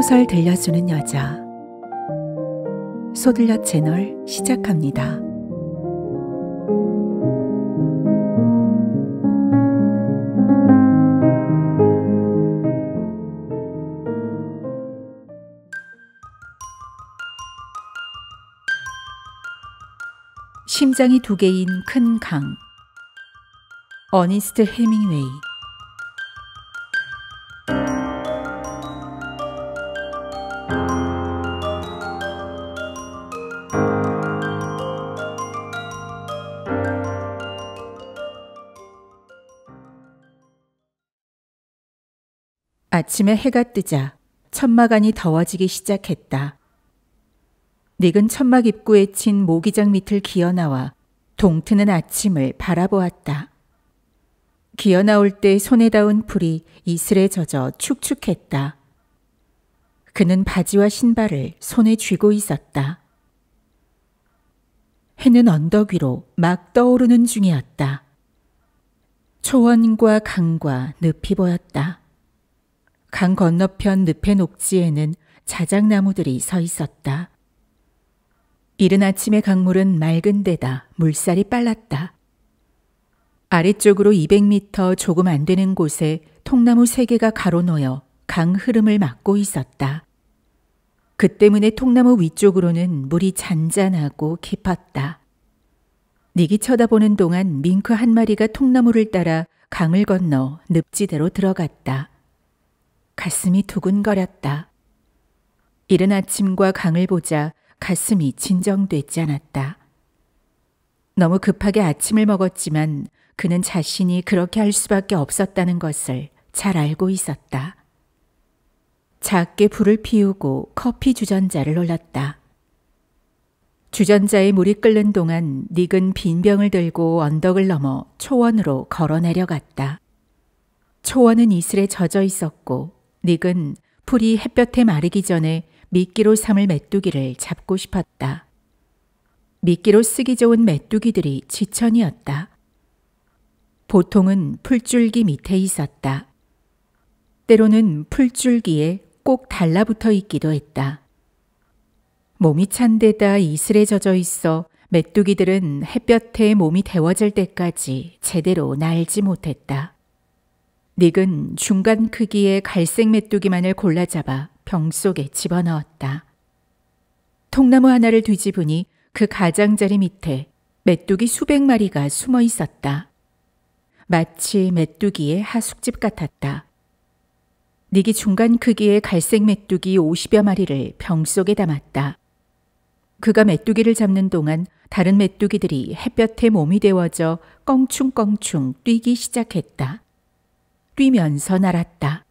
소설 들려주는 여자 소들려 채널 시작합니다. 심장이 두 개인 큰 강. 어니스트 헤밍웨이. 아침에 해가 뜨자 천막안이 더워지기 시작했다. 닉은 천막 입구에 친 모기장 밑을 기어나와 동트는 아침을 바라보았다. 기어나올 때 손에 닿은 풀이 이슬에 젖어 축축했다. 그는 바지와 신발을 손에 쥐고 있었다. 해는 언덕 위로 막 떠오르는 중이었다. 초원과 강과 늪이 보였다. 강 건너편 늪의 녹지에는 자작나무들이 서 있었다. 이른 아침의 강물은 맑은 데다 물살이 빨랐다. 아래쪽으로 200m 조금 안 되는 곳에 통나무 3개가 가로놓여 강 흐름을 막고 있었다. 그 때문에 통나무 위쪽으로는 물이 잔잔하고 깊었다. 닉이 쳐다보는 동안 밍크 한 마리가 통나무를 따라 강을 건너 늪지대로 들어갔다. 가슴이 두근거렸다. 이른 아침과 강을 보자 가슴이 진정되지 않았다. 너무 급하게 아침을 먹었지만 그는 자신이 그렇게 할 수밖에 없었다는 것을 잘 알고 있었다. 작게 불을 피우고 커피 주전자를 올렸다. 주전자에 물이 끓는 동안 닉은 빈 병을 들고 언덕을 넘어 초원으로 걸어 내려갔다. 초원은 이슬에 젖어 있었고 닉은 풀이 햇볕에 마르기 전에 미끼로 삼을 메뚜기를 잡고 싶었다. 미끼로 쓰기 좋은 메뚜기들이 지천이었다. 보통은 풀줄기 밑에 있었다. 때로는 풀줄기에 꼭 달라붙어 있기도 했다. 몸이 찬 데다 이슬에 젖어 있어 메뚜기들은 햇볕에 몸이 데워질 때까지 제대로 날지 못했다. 닉은 중간 크기의 갈색 메뚜기만을 골라 잡아 병 속에 집어넣었다. 통나무 하나를 뒤집으니 그 가장자리 밑에 메뚜기 수백 마리가 숨어 있었다. 마치 메뚜기의 하숙집 같았다. 닉이 중간 크기의 갈색 메뚜기 50여 마리를 병 속에 담았다. 그가 메뚜기를 잡는 동안 다른 메뚜기들이 햇볕에 몸이 데워져 껑충껑충 뛰기 시작했다. 뛰면서 날았다.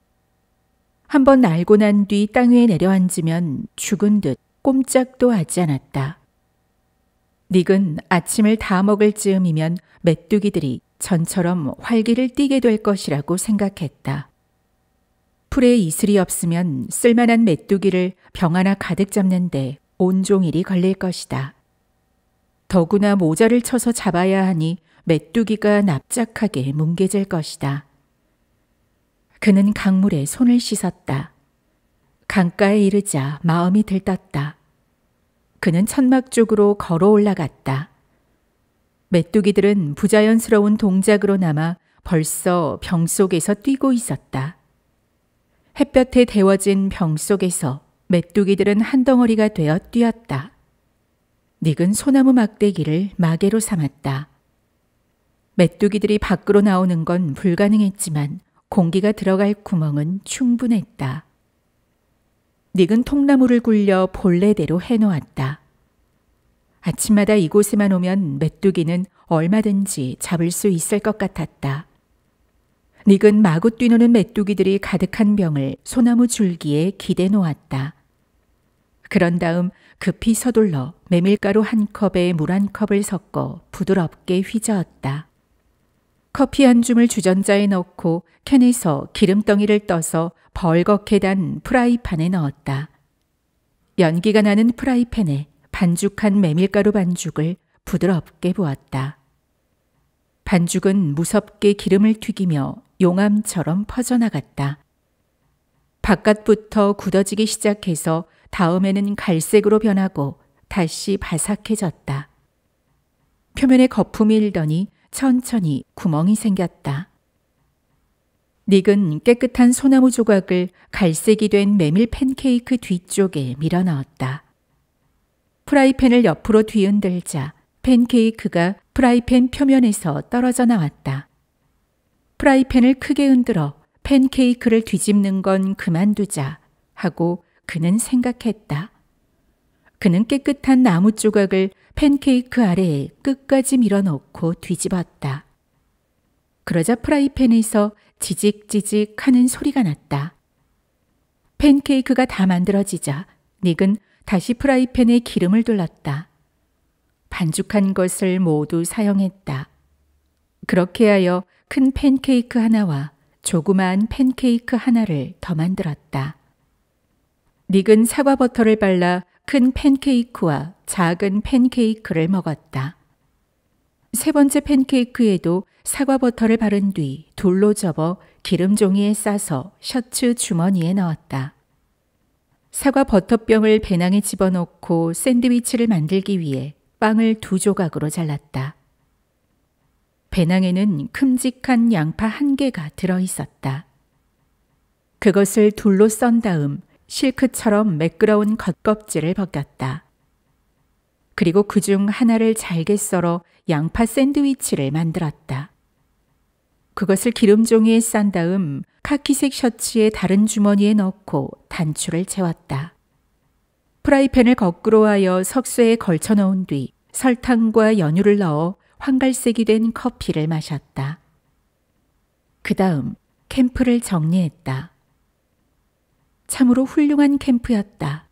한번 날고 난 뒤 땅 위에 내려앉으면 죽은 듯 꼼짝도 하지 않았다. 닉은 아침을 다 먹을 즈음이면 메뚜기들이 전처럼 활기를 띠게 될 것이라고 생각했다. 풀에 이슬이 없으면 쓸만한 메뚜기를 병 하나 가득 잡는데 온종일이 걸릴 것이다. 더구나 모자를 쳐서 잡아야 하니 메뚜기가 납작하게 뭉개질 것이다. 그는 강물에 손을 씻었다. 강가에 이르자 마음이 들떴다. 그는 천막 쪽으로 걸어 올라갔다. 메뚜기들은 부자연스러운 동작으로 남아 벌써 병 속에서 뛰고 있었다. 햇볕에 데워진 병 속에서 메뚜기들은 한 덩어리가 되어 뛰었다. 닉은 소나무 막대기를 마개로 삼았다. 메뚜기들이 밖으로 나오는 건 불가능했지만 공기가 들어갈 구멍은 충분했다. 닉은 통나무를 굴려 본래대로 해놓았다. 아침마다 이곳에만 오면 메뚜기는 얼마든지 잡을 수 있을 것 같았다. 닉은 마구 뛰노는 메뚜기들이 가득한 병을 소나무 줄기에 기대 놓았다. 그런 다음 급히 서둘러 메밀가루 한 컵에 물 한 컵을 섞어 부드럽게 휘저었다. 커피 한 줌을 주전자에 넣고 캔에서 기름덩이를 떠서 벌겋게 단 프라이팬에 넣었다. 연기가 나는 프라이팬에 반죽한 메밀가루 반죽을 부드럽게 부었다. 반죽은 무섭게 기름을 튀기며 용암처럼 퍼져나갔다. 바깥부터 굳어지기 시작해서 다음에는 갈색으로 변하고 다시 바삭해졌다. 표면에 거품이 일더니 천천히 구멍이 생겼다. 닉은 깨끗한 소나무 조각을 갈색이 된 메밀 팬케이크 뒤쪽에 밀어 넣었다. 프라이팬을 옆으로 뒤흔들자 팬케이크가 프라이팬 표면에서 떨어져 나왔다. 프라이팬을 크게 흔들어 팬케이크를 뒤집는 건 그만두자 하고 그는 생각했다. 그는 깨끗한 나무 조각을 팬케이크 아래에 끝까지 밀어넣고 뒤집었다. 그러자 프라이팬에서 지직지직 하는 소리가 났다. 팬케이크가 다 만들어지자 닉은 다시 프라이팬에 기름을 둘렀다. 반죽한 것을 모두 사용했다. 그렇게 하여 큰 팬케이크 하나와 조그마한 팬케이크 하나를 더 만들었다. 닉은 사과 버터를 발라 큰 팬케이크와 작은 팬케이크를 먹었다. 세 번째 팬케이크에도 사과 버터를 바른 뒤 돌로 접어 기름 종이에 싸서 셔츠 주머니에 넣었다. 사과 버터병을 배낭에 집어넣고 샌드위치를 만들기 위해 빵을 2조각으로 잘랐다. 배낭에는 큼직한 양파 1개가 들어있었다. 그것을 둘로 썬 다음 실크처럼 매끄러운 겉껍질을 벗겼다. 그리고 그중 하나를 잘게 썰어 양파 샌드위치를 만들었다. 그것을 기름종이에 싼 다음 카키색 셔츠의 다른 주머니에 넣고 단추를 채웠다. 프라이팬을 거꾸로 하여 석쇠에 걸쳐 놓은 뒤 설탕과 연유를 넣어 황갈색이 된 커피를 마셨다. 그 다음 캠프를 정리했다. 참으로 훌륭한 캠프였다.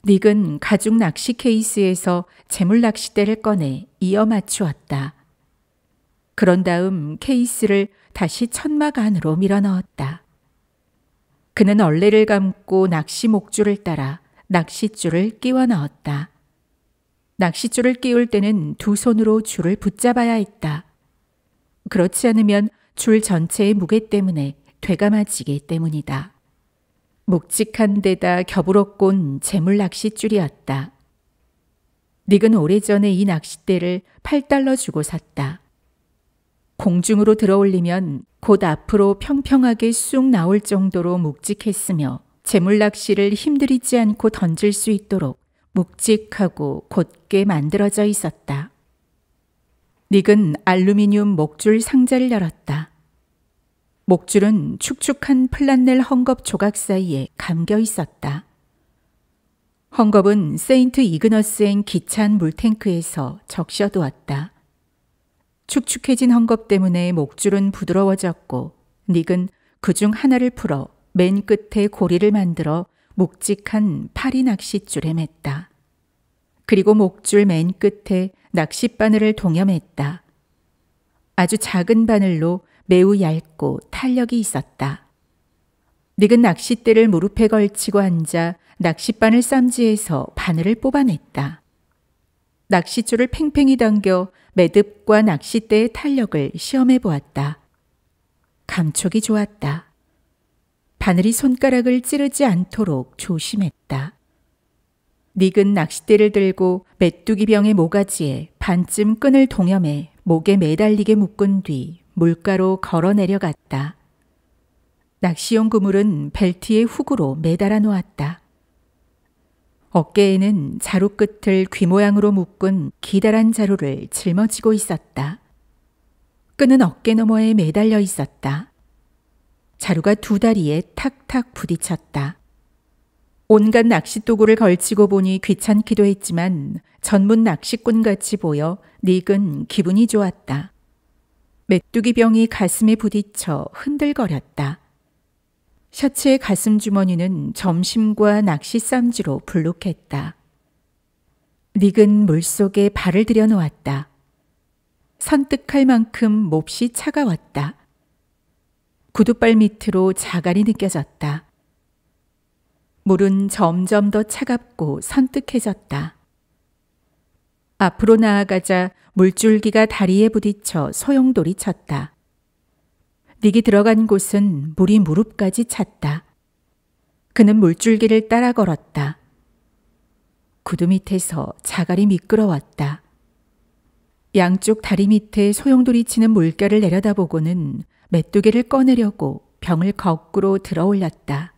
닉은 가죽 낚시 케이스에서 재물 낚싯대를 꺼내 이어 맞추었다. 그런 다음 케이스를 다시 천막 안으로 밀어 넣었다. 그는 얼레를 감고 낚시 목줄을 따라 낚싯줄을 끼워 넣었다. 낚싯줄을 끼울 때는 2손으로 줄을 붙잡아야 했다. 그렇지 않으면 줄 전체의 무게 때문에 되감아지기 때문이다. 묵직한 데다 겹으로 꼰 재물 낚싯줄이었다. 닉은 오래전에 이 낚싯대를 $8 주고 샀다. 공중으로 들어올리면 곧 앞으로 평평하게 쑥 나올 정도로 묵직했으며 재물 낚시를 힘들이지 않고 던질 수 있도록 묵직하고 곧게 만들어져 있었다. 닉은 알루미늄 목줄 상자를 열었다. 목줄은 축축한 플란넬 헝겊 조각 사이에 감겨 있었다. 헝겊은 세인트 이그너스행 기찬 물탱크에서 적셔두었다. 축축해진 헝겊 때문에 목줄은 부드러워졌고 닉은 그중 하나를 풀어 맨 끝에 고리를 만들어 묵직한 파리 낚싯줄에 맸다. 그리고 목줄 맨 끝에 낚싯바늘을 동여맸다. 아주 작은 바늘로 매우 얇고 탄력이 있었다. 닉은 낚싯대를 무릎에 걸치고 앉아 낚싯바늘 쌈지에서 바늘을 뽑아냈다. 낚싯줄을 팽팽히 당겨 매듭과 낚싯대의 탄력을 시험해 보았다. 감촉이 좋았다. 바늘이 손가락을 찌르지 않도록 조심했다. 닉은 낚싯대를 들고 메뚜기 병의 모가지에 반쯤 끈을 동여매 목에 매달리게 묶은 뒤 물가로 걸어 내려갔다. 낚시용 그물은 벨트의 훅으로 매달아 놓았다. 어깨에는 자루 끝을 귀 모양으로 묶은 기다란 자루를 짊어지고 있었다. 끈은 어깨 너머에 매달려 있었다. 자루가 2 다리에 탁탁 부딪혔다. 온갖 낚시 도구를 걸치고 보니 귀찮기도 했지만 전문 낚시꾼같이 보여 닉은 기분이 좋았다. 메뚜기 병이 가슴에 부딪혀 흔들거렸다. 셔츠의 가슴 주머니는 점심과 낚시 쌈지로 불룩했다. 닉은 물속에 발을 들여놓았다. 선뜩할 만큼 몹시 차가웠다. 구두발 밑으로 자갈이 느껴졌다. 물은 점점 더 차갑고 선뜩해졌다. 앞으로 나아가자 물줄기가 다리에 부딪혀 소용돌이 쳤다. 닉이 들어간 곳은 물이 무릎까지 찼다. 그는 물줄기를 따라 걸었다. 구두 밑에서 자갈이 미끄러웠다. 양쪽 다리 밑에 소용돌이 치는 물결을 내려다보고는 메뚜기를 꺼내려고 병을 거꾸로 들어 올렸다.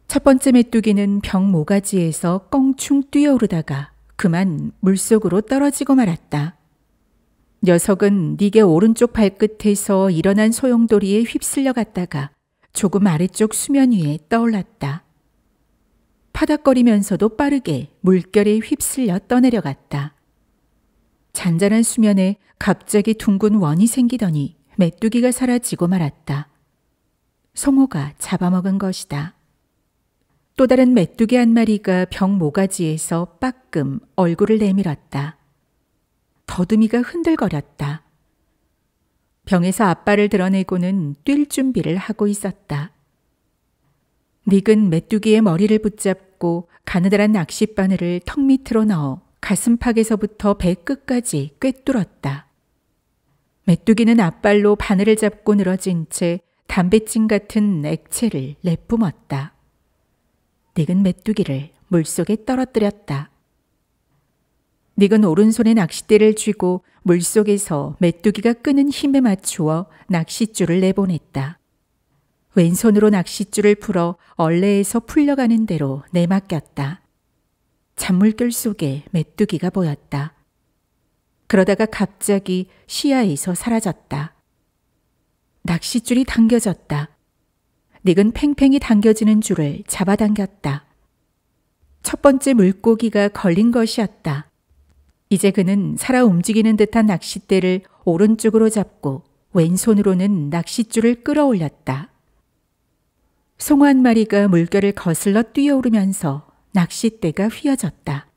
첫 번째 메뚜기는 병 모가지에서 껑충 뛰어오르다가 그만 물속으로 떨어지고 말았다. 녀석은 닉의 오른쪽 발끝에서 일어난 소용돌이에 휩쓸려 갔다가 조금 아래쪽 수면 위에 떠올랐다. 파닥거리면서도 빠르게 물결에 휩쓸려 떠내려갔다. 잔잔한 수면에 갑자기 둥근 원이 생기더니 메뚜기가 사라지고 말았다. 송호가 잡아먹은 것이다. 또 다른 메뚜기 한 마리가 병 모가지에서 빠끔 얼굴을 내밀었다. 더듬이가 흔들거렸다. 병에서 앞발을 드러내고는 뛸 준비를 하고 있었다. 닉은 메뚜기의 머리를 붙잡고 가느다란 낚싯바늘을 턱 밑으로 넣어 가슴팍에서부터 배 끝까지 꿰뚫었다. 메뚜기는 앞발로 바늘을 잡고 늘어진 채 담배찜 같은 액체를 내뿜었다. 닉은 메뚜기를 물속에 떨어뜨렸다. 닉은 오른손에 낚싯대를 쥐고 물속에서 메뚜기가 끄는 힘에 맞추어 낚싯줄을 내보냈다. 왼손으로 낚싯줄을 풀어 얼레에서 풀려가는 대로 내맡겼다. 잔물결 속에 메뚜기가 보였다. 그러다가 갑자기 시야에서 사라졌다. 낚싯줄이 당겨졌다. 닉은 팽팽히 당겨지는 줄을 잡아당겼다. 첫 번째 물고기가 걸린 것이었다. 이제 그는 살아 움직이는 듯한 낚싯대를 오른쪽으로 잡고 왼손으로는 낚싯줄을 끌어올렸다. 송어 한 마리가 물결을 거슬러 뛰어오르면서 낚싯대가 휘어졌다.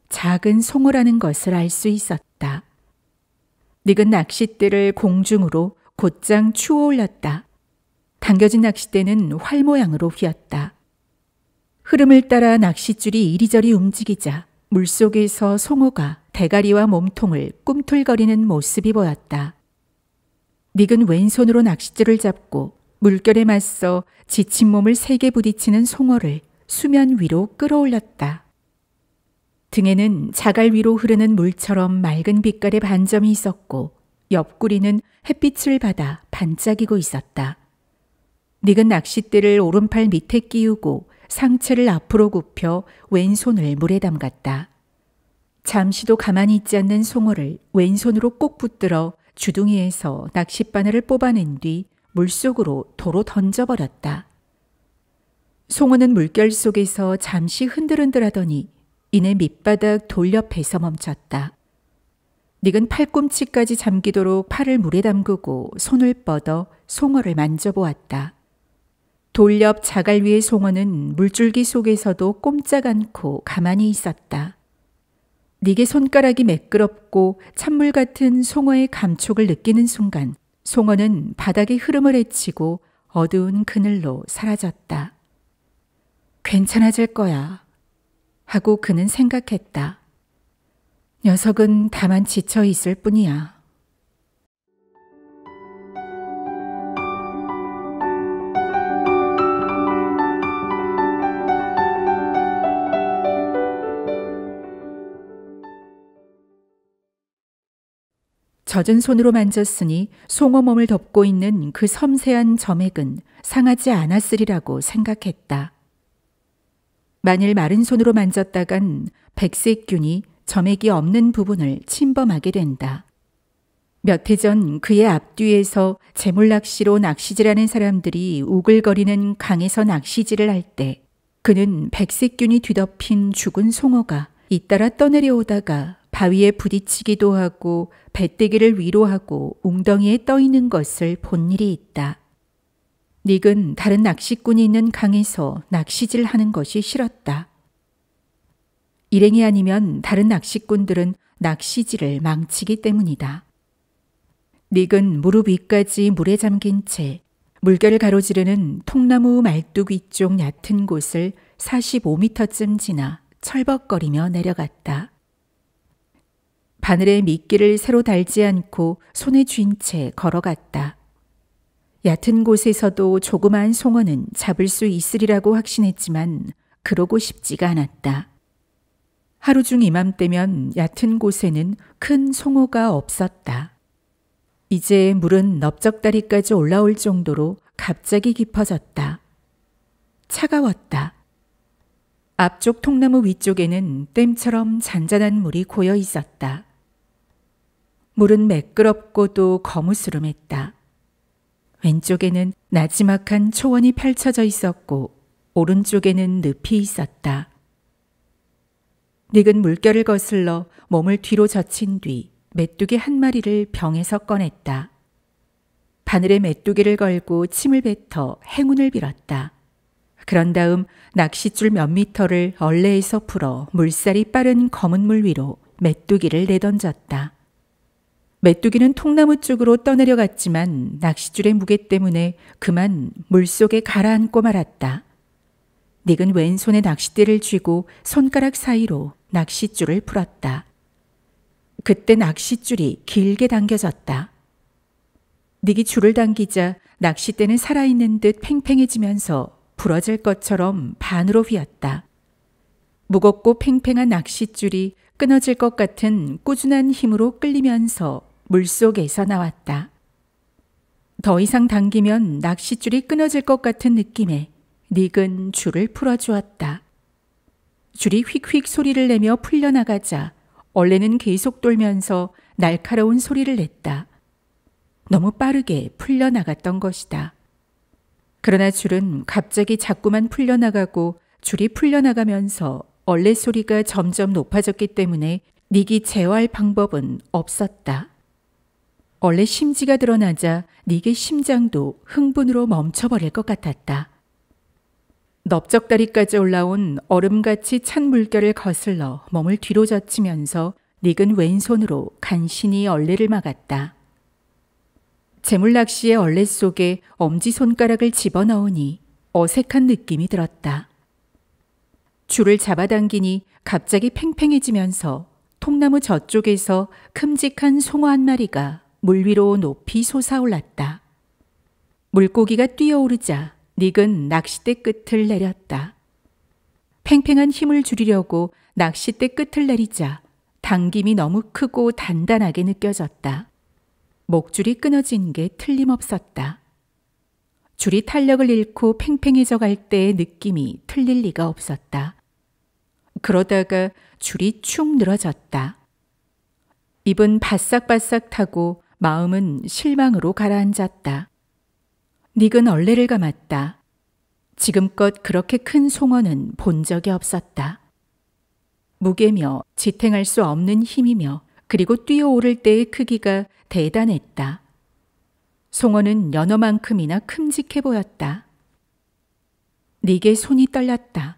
작은 송어라는 것을 알 수 있었다. 닉은 낚싯대를 공중으로 곧장 추어 올렸다. 당겨진 낚싯대는 활 모양으로 휘었다. 흐름을 따라 낚싯줄이 이리저리 움직이자 물속에서 송어가 대가리와 몸통을 꿈틀거리는 모습이 보였다. 닉은 왼손으로 낚싯줄을 잡고 물결에 맞서 지친 몸을 세게 부딪히는 송어를 수면 위로 끌어올렸다. 등에는 자갈 위로 흐르는 물처럼 맑은 빛깔의 반점이 있었고 옆구리는 햇빛을 받아 반짝이고 있었다. 닉은 낚싯대를 오른팔 밑에 끼우고 상체를 앞으로 굽혀 왼손을 물에 담갔다. 잠시도 가만히 있지 않는 송어를 왼손으로 꼭 붙들어 주둥이에서 낚싯바늘을 뽑아낸 뒤 물속으로 도로 던져버렸다. 송어는 물결 속에서 잠시 흔들흔들하더니 이내 밑바닥 돌 옆에서 멈췄다. 닉은 팔꿈치까지 잠기도록 팔을 물에 담그고 손을 뻗어 송어를 만져보았다. 돌 옆 자갈 위의 송어는 물줄기 속에서도 꼼짝 않고 가만히 있었다. 닉의 손가락이 매끄럽고 찬물 같은 송어의 감촉을 느끼는 순간 송어는 바닥의 흐름을 헤치고 어두운 그늘로 사라졌다. 괜찮아질 거야 하고 그는 생각했다. 녀석은 다만 지쳐 있을 뿐이야. 젖은 손으로 만졌으니 송어 몸을 덮고 있는 그 섬세한 점액은 상하지 않았으리라고 생각했다. 만일 마른 손으로 만졌다간 백색균이 점액이 없는 부분을 침범하게 된다. 몇 해 전 그의 앞뒤에서 재물낚시로 낚시질하는 사람들이 우글거리는 강에서 낚시질을 할 때 그는 백색균이 뒤덮인 죽은 송어가 잇따라 떠내려오다가 바위에 부딪히기도 하고 배때기를 위로 하고 웅덩이에 떠 있는 것을 본 일이 있다. 닉은 다른 낚시꾼이 있는 강에서 낚시질 하는 것이 싫었다. 일행이 아니면 다른 낚시꾼들은 낚시질을 망치기 때문이다. 닉은 무릎 위까지 물에 잠긴 채 물결을 가로지르는 통나무 말뚝 위쪽 얕은 곳을 45m쯤 지나 철벅거리며 내려갔다. 바늘에 미끼를 새로 달지 않고 손에 쥔 채 걸어갔다. 얕은 곳에서도 조그마한 송어는 잡을 수 있으리라고 확신했지만 그러고 싶지가 않았다. 하루 중 이맘때면 얕은 곳에는 큰 송어가 없었다. 이제 물은 넓적다리까지 올라올 정도로 갑자기 깊어졌다. 차가웠다. 앞쪽 통나무 위쪽에는 댐처럼 잔잔한 물이 고여 있었다. 물은 매끄럽고도 거무스름했다. 왼쪽에는 나지막한 초원이 펼쳐져 있었고 오른쪽에는 늪이 있었다. 닉은 물결을 거슬러 몸을 뒤로 젖힌 뒤 메뚜기 한 마리를 병에서 꺼냈다. 바늘에 메뚜기를 걸고 침을 뱉어 행운을 빌었다. 그런 다음 낚싯줄 몇 미터를 얼레에서 풀어 물살이 빠른 검은 물 위로 메뚜기를 내던졌다. 메뚜기는 통나무 쪽으로 떠내려갔지만 낚싯줄의 무게 때문에 그만 물속에 가라앉고 말았다. 닉은 왼손에 낚싯대를 쥐고 손가락 사이로 낚싯줄을 풀었다. 그때 낚싯줄이 길게 당겨졌다. 닉이 줄을 당기자 낚싯대는 살아있는 듯 팽팽해지면서 부러질 것처럼 반으로 휘었다. 무겁고 팽팽한 낚싯줄이 끊어질 것 같은 꾸준한 힘으로 끌리면서 물속에서 나왔다. 더 이상 당기면 낚싯줄이 끊어질 것 같은 느낌에 닉은 줄을 풀어주었다. 줄이 휙휙 소리를 내며 풀려나가자 얼레는 계속 돌면서 날카로운 소리를 냈다. 너무 빠르게 풀려나갔던 것이다. 그러나 줄은 갑자기 자꾸만 풀려나가고 줄이 풀려나가면서 얼레 소리가 점점 높아졌기 때문에 닉이 제어할 방법은 없었다. 얼레 심지가 드러나자 닉의 심장도 흥분으로 멈춰버릴 것 같았다. 넓적다리까지 올라온 얼음같이 찬 물결을 거슬러 몸을 뒤로 젖히면서 닉은 왼손으로 간신히 얼레를 막았다. 재물낚시의 얼레 속에 엄지손가락을 집어넣으니 어색한 느낌이 들었다. 줄을 잡아당기니 갑자기 팽팽해지면서 통나무 저쪽에서 큼직한 송어 한 마리가 물 위로 높이 솟아올랐다. 물고기가 뛰어오르자 닉은 낚싯대 끝을 내렸다. 팽팽한 힘을 줄이려고 낚싯대 끝을 내리자 당김이 너무 크고 단단하게 느껴졌다. 목줄이 끊어진 게 틀림없었다. 줄이 탄력을 잃고 팽팽해져 갈 때의 느낌이 틀릴 리가 없었다. 그러다가 줄이 축 늘어졌다. 입은 바싹바싹 타고 마음은 실망으로 가라앉았다. 닉은 얼레를 감았다. 지금껏 그렇게 큰 송어는 본 적이 없었다. 무게며 지탱할 수 없는 힘이며 그리고 뛰어오를 때의 크기가 대단했다. 송어는 연어만큼이나 큼직해 보였다. 닉의 손이 떨렸다.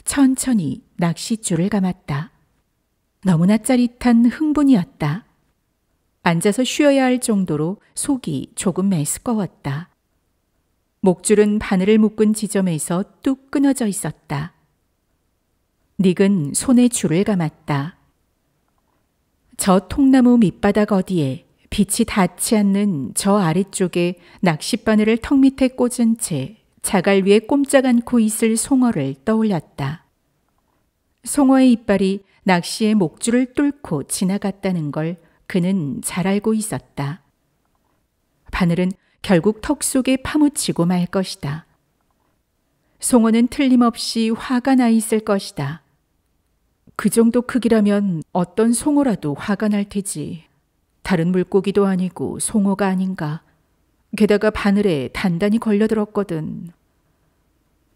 천천히 낚싯줄을 감았다. 너무나 짜릿한 흥분이었다. 앉아서 쉬어야 할 정도로 속이 조금 메스꺼웠다. 목줄은 바늘을 묶은 지점에서 뚝 끊어져 있었다. 닉은 손에 줄을 감았다. 저 통나무 밑바닥 어디에 빛이 닿지 않는 저 아래쪽에 낚싯바늘을 턱 밑에 꽂은 채 자갈 위에 꼼짝 않고 있을 송어를 떠올렸다. 송어의 이빨이 낚시의 목줄을 뚫고 지나갔다는 걸 그는 잘 알고 있었다. 바늘은 결국 턱 속에 파묻히고 말 것이다. 송어는 틀림없이 화가 나 있을 것이다. 그 정도 크기라면 어떤 송어라도 화가 날 테지. 다른 물고기도 아니고 송어가 아닌가. 게다가 바늘에 단단히 걸려들었거든.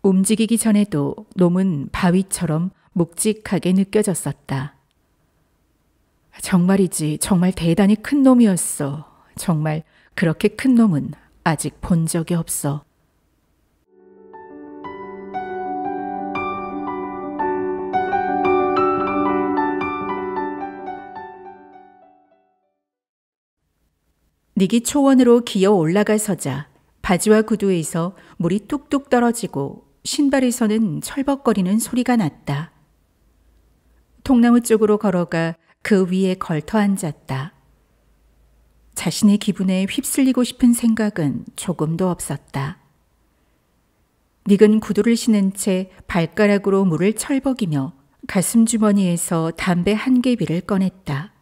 움직이기 전에도 놈은 바위처럼 묵직하게 느껴졌었다. 정말이지, 정말 대단히 큰 놈이었어. 정말 그렇게 큰 놈은 아직 본 적이 없어. 닉이 초원으로 기어 올라가서자 바지와 구두에서 물이 뚝뚝 떨어지고 신발에서는 철벅거리는 소리가 났다. 통나무 쪽으로 걸어가 그 위에 걸터 앉았다. 자신의 기분에 휩쓸리고 싶은 생각은 조금도 없었다. 닉은 구두를 신은 채 발가락으로 물을 철벅이며 가슴 주머니에서 담배 한 개비를 꺼냈다.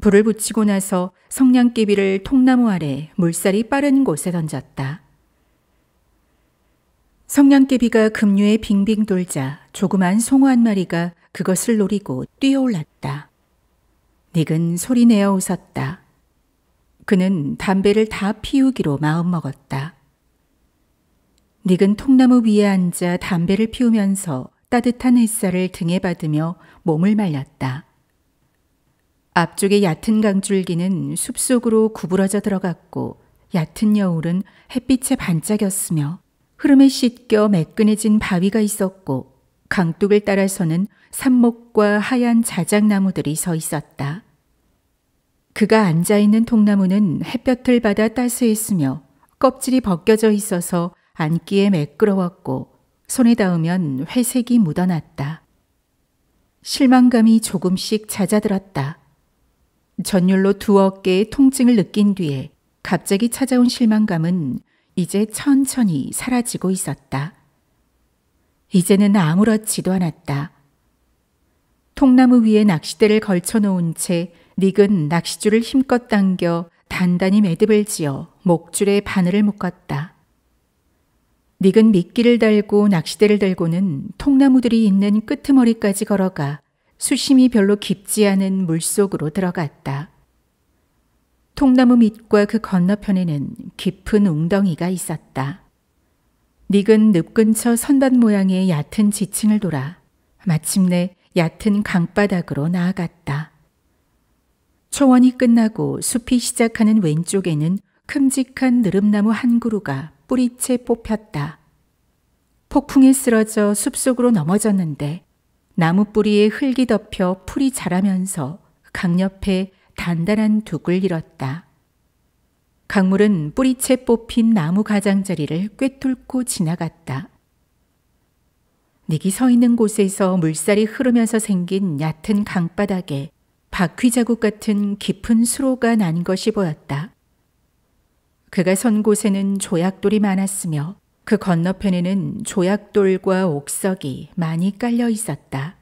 불을 붙이고 나서 성냥개비를 통나무 아래 물살이 빠른 곳에 던졌다. 성냥개비가 급류에 빙빙 돌자 조그만 송어 한 마리가 그것을 노리고 뛰어올랐다. 닉은 소리내어 웃었다. 그는 담배를 다 피우기로 마음먹었다. 닉은 통나무 위에 앉아 담배를 피우면서 따뜻한 햇살을 등에 받으며 몸을 말렸다. 앞쪽의 얕은 강줄기는 숲속으로 구부러져 들어갔고 얕은 여울은 햇빛에 반짝였으며 흐름에 씻겨 매끈해진 바위가 있었고 강둑을 따라서는 삽목과 하얀 자작나무들이 서 있었다. 그가 앉아있는 통나무는 햇볕을 받아 따스했으며 껍질이 벗겨져 있어서 앉기에 매끄러웠고 손에 닿으면 회색이 묻어났다. 실망감이 조금씩 잦아들었다. 전율로 두 어깨의 통증을 느낀 뒤에 갑자기 찾아온 실망감은 이제 천천히 사라지고 있었다. 이제는 아무렇지도 않았다. 통나무 위에 낚싯대를 걸쳐놓은 채 닉은 낚싯줄을 힘껏 당겨 단단히 매듭을 지어 목줄에 바늘을 묶었다. 닉은 미끼를 달고 낚싯대를 들고는 통나무들이 있는 끄트머리까지 걸어가 수심이 별로 깊지 않은 물속으로 들어갔다. 통나무 밑과 그 건너편에는 깊은 웅덩이가 있었다. 닉은 늪 근처 선반 모양의 얕은 지층을 돌아 마침내 얕은 강바닥으로 나아갔다. 초원이 끝나고 숲이 시작하는 왼쪽에는 큼직한 느릅나무 한 그루가 뿌리채 뽑혔다. 폭풍에 쓰러져 숲속으로 넘어졌는데 나무 뿌리에 흙이 덮여 풀이 자라면서 강 옆에 단단한 둑을 잃었다. 강물은 뿌리채 뽑힌 나무 가장자리를 꿰뚫고 지나갔다. 닉이 서 있는 곳에서 물살이 흐르면서 생긴 얕은 강바닥에 바퀴 자국 같은 깊은 수로가 난 것이 보였다. 그가 선 곳에는 조약돌이 많았으며 그 건너편에는 조약돌과 옥석이 많이 깔려 있었다.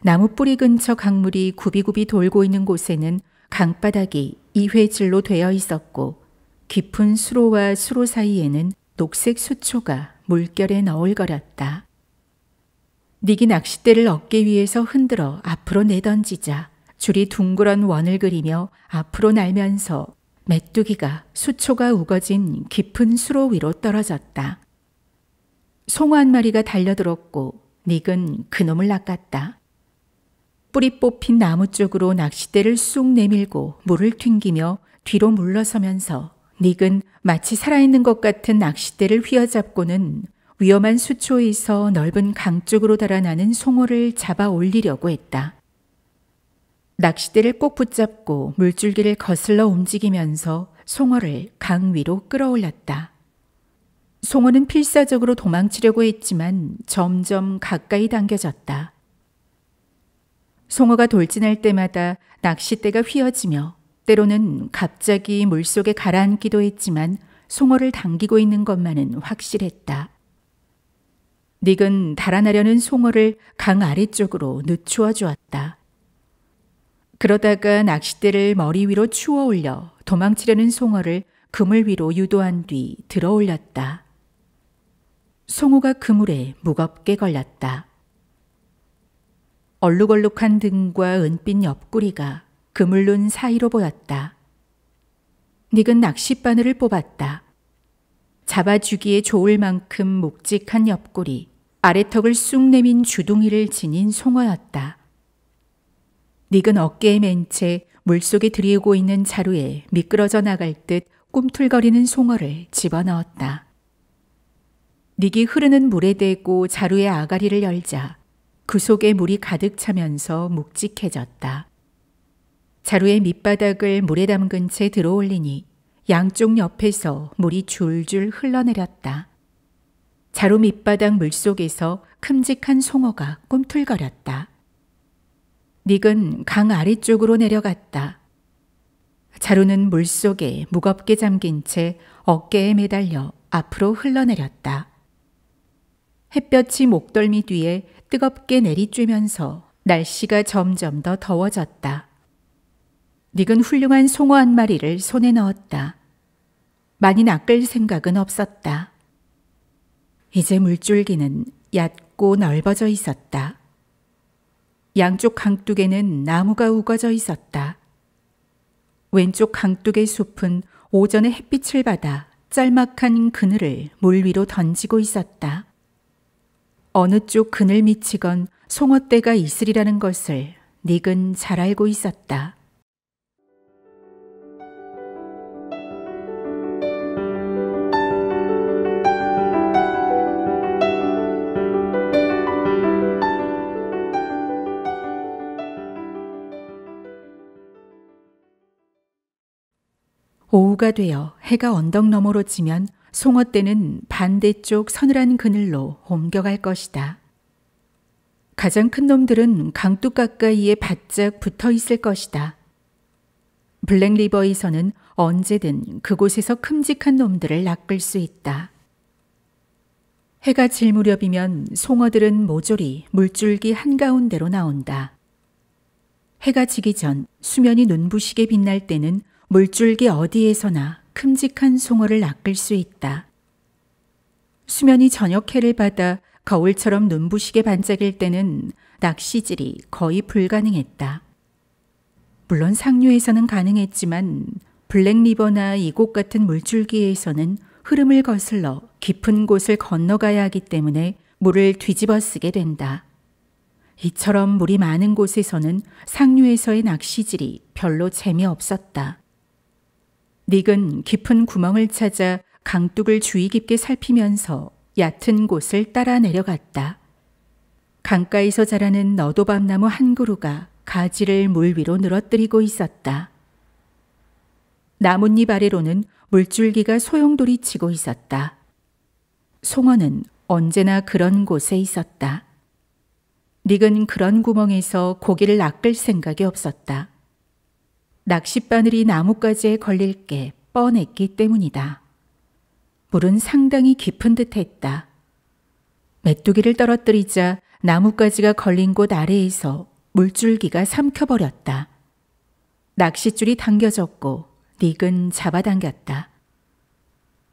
나무 뿌리 근처 강물이 굽이굽이 돌고 있는 곳에는 강바닥이 이회질로 되어 있었고 깊은 수로와 수로 사이에는 녹색 수초가 물결에 너울거렸다. 닉이 낚싯대를 어깨 위에서 흔들어 앞으로 내던지자 줄이 둥그런 원을 그리며 앞으로 날면서 메뚜기가 수초가 우거진 깊은 수로 위로 떨어졌다. 송어 한 마리가 달려들었고 닉은 그놈을 낚았다. 뿌리 뽑힌 나무 쪽으로 낚싯대를 쑥 내밀고 물을 튕기며 뒤로 물러서면서 닉은 마치 살아있는 것 같은 낚싯대를 휘어잡고는 위험한 수초에서 넓은 강 쪽으로 달아나는 송어를 잡아 올리려고 했다. 낚싯대를 꼭 붙잡고 물줄기를 거슬러 움직이면서 송어를 강 위로 끌어올렸다. 송어는 필사적으로 도망치려고 했지만 점점 가까이 당겨졌다. 송어가 돌진할 때마다 낚싯대가 휘어지며 때로는 갑자기 물속에 가라앉기도 했지만 송어를 당기고 있는 것만은 확실했다. 닉은 달아나려는 송어를 강 아래쪽으로 늦추어 주었다. 그러다가 낚싯대를 머리 위로 추어 올려 도망치려는 송어를 그물 위로 유도한 뒤 들어 올렸다. 송어가 그물에 무겁게 걸렸다. 얼룩얼룩한 등과 은빛 옆구리가 그물눈 사이로 보였다. 닉은 낚싯바늘을 뽑았다. 잡아주기에 좋을 만큼 묵직한 옆구리, 아래턱을 쑥 내민 주둥이를 지닌 송어였다. 닉은 어깨에 맨 채 물속에 들이우고 있는 자루에 미끄러져 나갈 듯 꿈틀거리는 송어를 집어넣었다. 닉이 흐르는 물에 대고 자루의 아가리를 열자 그 속에 물이 가득 차면서 묵직해졌다. 자루의 밑바닥을 물에 담근 채 들어올리니 양쪽 옆에서 물이 줄줄 흘러내렸다. 자루 밑바닥 물속에서 큼직한 송어가 꿈틀거렸다. 닉은 강 아래쪽으로 내려갔다. 자루는 물속에 무겁게 잠긴 채 어깨에 매달려 앞으로 흘러내렸다. 햇볕이 목덜미 뒤에 뜨겁게 내리쬐면서 날씨가 점점 더 더워졌다. 닉은 훌륭한 송어 한 마리를 손에 넣었다. 많이 낚을 생각은 없었다. 이제 물줄기는 얕고 넓어져 있었다. 양쪽 강둑에는 나무가 우거져 있었다. 왼쪽 강둑의 숲은 오전에 햇빛을 받아 짤막한 그늘을 물 위로 던지고 있었다. 어느 쪽 그늘 미치건 송어떼가 있으리라는 것을 닉은 잘 알고 있었다. 오후가 되어 해가 언덕 너머로 지면 송어떼는 반대쪽 서늘한 그늘로 옮겨갈 것이다. 가장 큰 놈들은 강둑 가까이에 바짝 붙어 있을 것이다. 블랙리버에서는 언제든 그곳에서 큼직한 놈들을 낚을 수 있다. 해가 질 무렵이면 송어들은 모조리 물줄기 한가운데로 나온다. 해가 지기 전 수면이 눈부시게 빛날 때는 물줄기 어디에서나 큼직한 송어를 낚을 수 있다. 수면이 저녁 해를 받아 거울처럼 눈부시게 반짝일 때는 낚시질이 거의 불가능했다. 물론 상류에서는 가능했지만 블랙리버나 이곳 같은 물줄기에서는 흐름을 거슬러 깊은 곳을 건너가야 하기 때문에 물을 뒤집어 쓰게 된다. 이처럼 물이 많은 곳에서는 상류에서의 낚시질이 별로 재미없었다. 닉은 깊은 구멍을 찾아 강둑을 주의 깊게 살피면서 얕은 곳을 따라 내려갔다. 강가에서 자라는 너도밤나무 한 그루가 가지를 물 위로 늘어뜨리고 있었다. 나뭇잎 아래로는 물줄기가 소용돌이치고 있었다. 송어는 언제나 그런 곳에 있었다. 닉은 그런 구멍에서 고기를 낚을 생각이 없었다. 낚싯바늘이 나뭇가지에 걸릴 게 뻔했기 때문이다. 물은 상당히 깊은 듯 했다. 메뚜기를 떨어뜨리자 나뭇가지가 걸린 곳 아래에서 물줄기가 삼켜버렸다. 낚싯줄이 당겨졌고 닉은 잡아당겼다.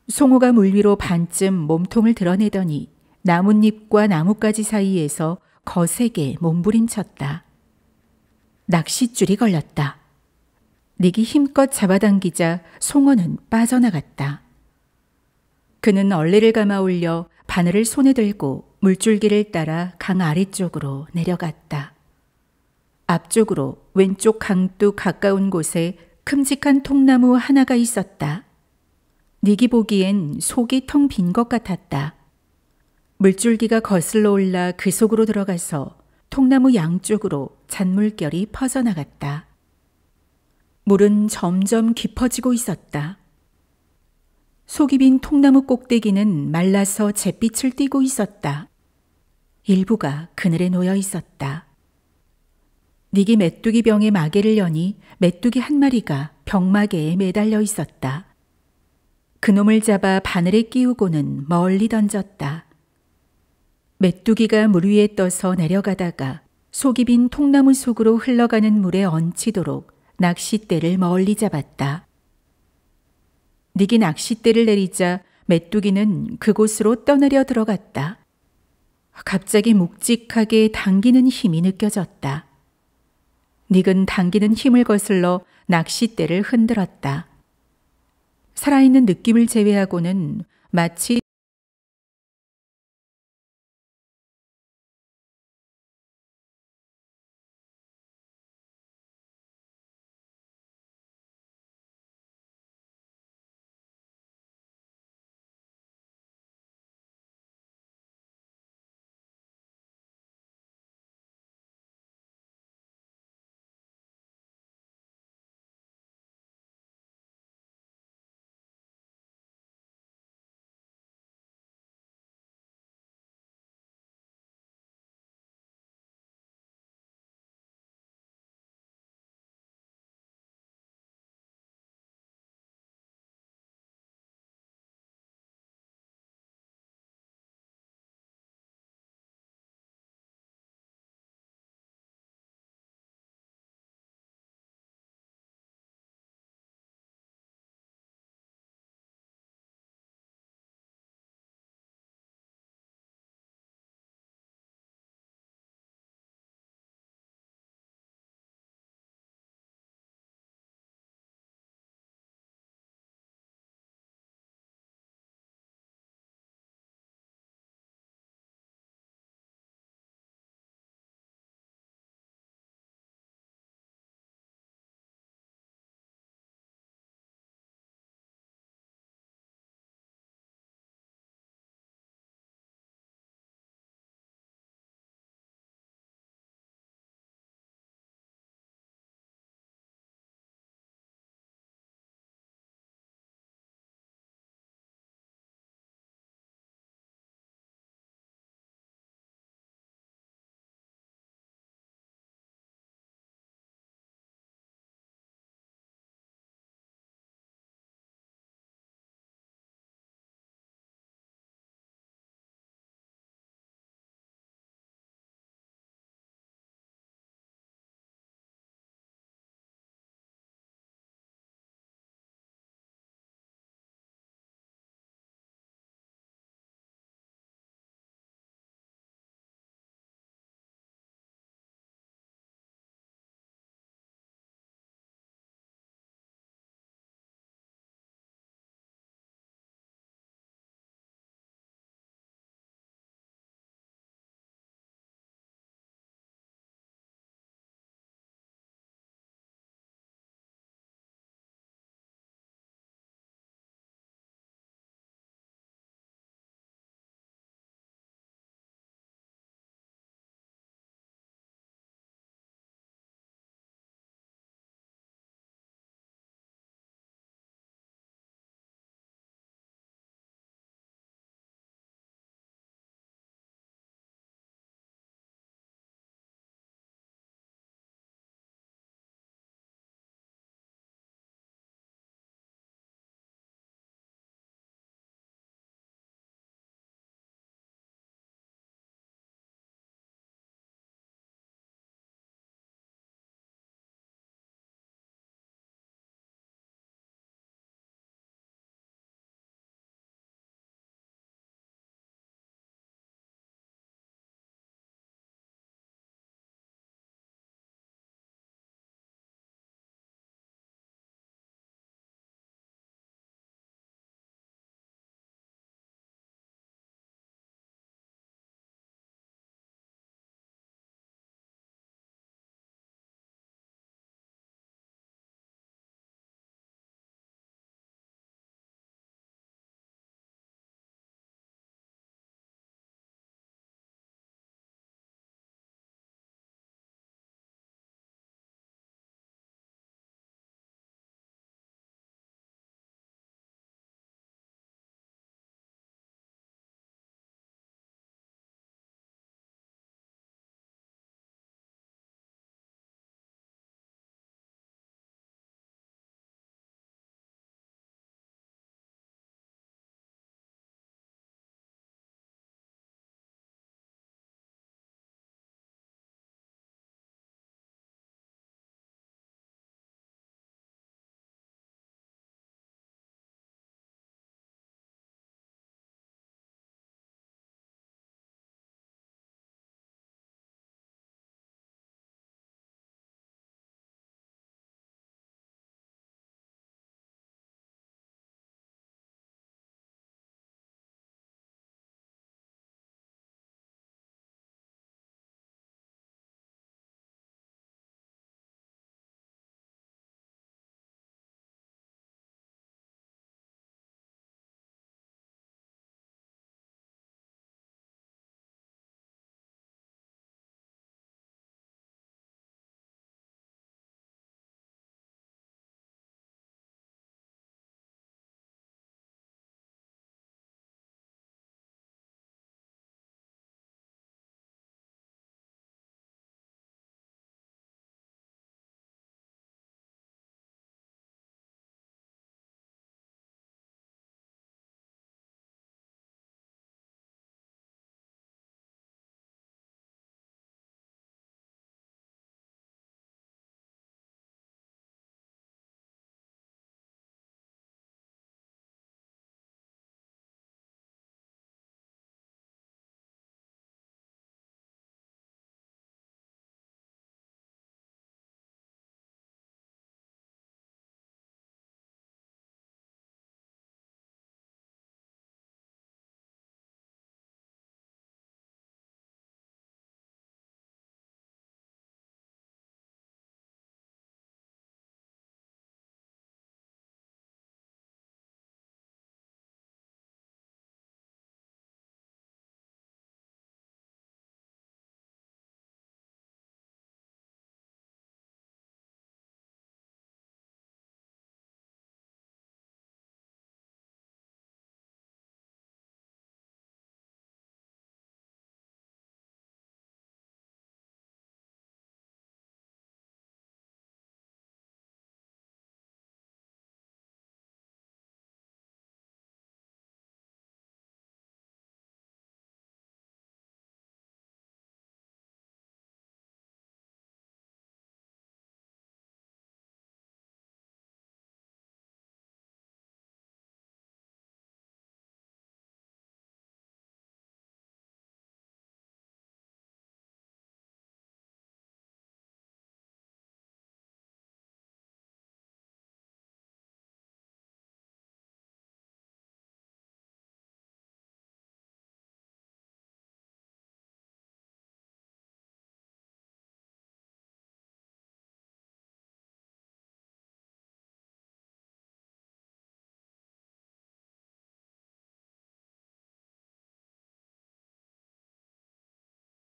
송어가 물 위로 반쯤 몸통을 드러내더니 나뭇잎과 나뭇가지 사이에서 거세게 몸부림쳤다. 낚싯줄이 걸렸다. 닉이 힘껏 잡아당기자 송어는 빠져나갔다. 그는 얼레를 감아 올려 바늘을 손에 들고 물줄기를 따라 강 아래쪽으로 내려갔다. 앞쪽으로 왼쪽 강둑 가까운 곳에 큼직한 통나무 하나가 있었다. 닉이 보기엔 속이 텅 빈 것 같았다. 물줄기가 거슬러 올라 그 속으로 들어가서 통나무 양쪽으로 잔물결이 퍼져나갔다. 물은 점점 깊어지고 있었다. 속이 빈 통나무 꼭대기는 말라서 잿빛을 띠고 있었다. 일부가 그늘에 놓여 있었다. 닉이 메뚜기 병에 마개를 여니 메뚜기 한 마리가 병마개에 매달려 있었다. 그놈을 잡아 바늘에 끼우고는 멀리 던졌다. 메뚜기가 물 위에 떠서 내려가다가 속이 빈 통나무 속으로 흘러가는 물에 얹히도록 낚싯대를 멀리 잡았다. 닉이 낚싯대를 내리자 메뚜기는 그곳으로 떠내려 들어갔다. 갑자기 묵직하게 당기는 힘이 느껴졌다. 닉은 당기는 힘을 거슬러 낚싯대를 흔들었다. 살아있는 느낌을 제외하고는 마치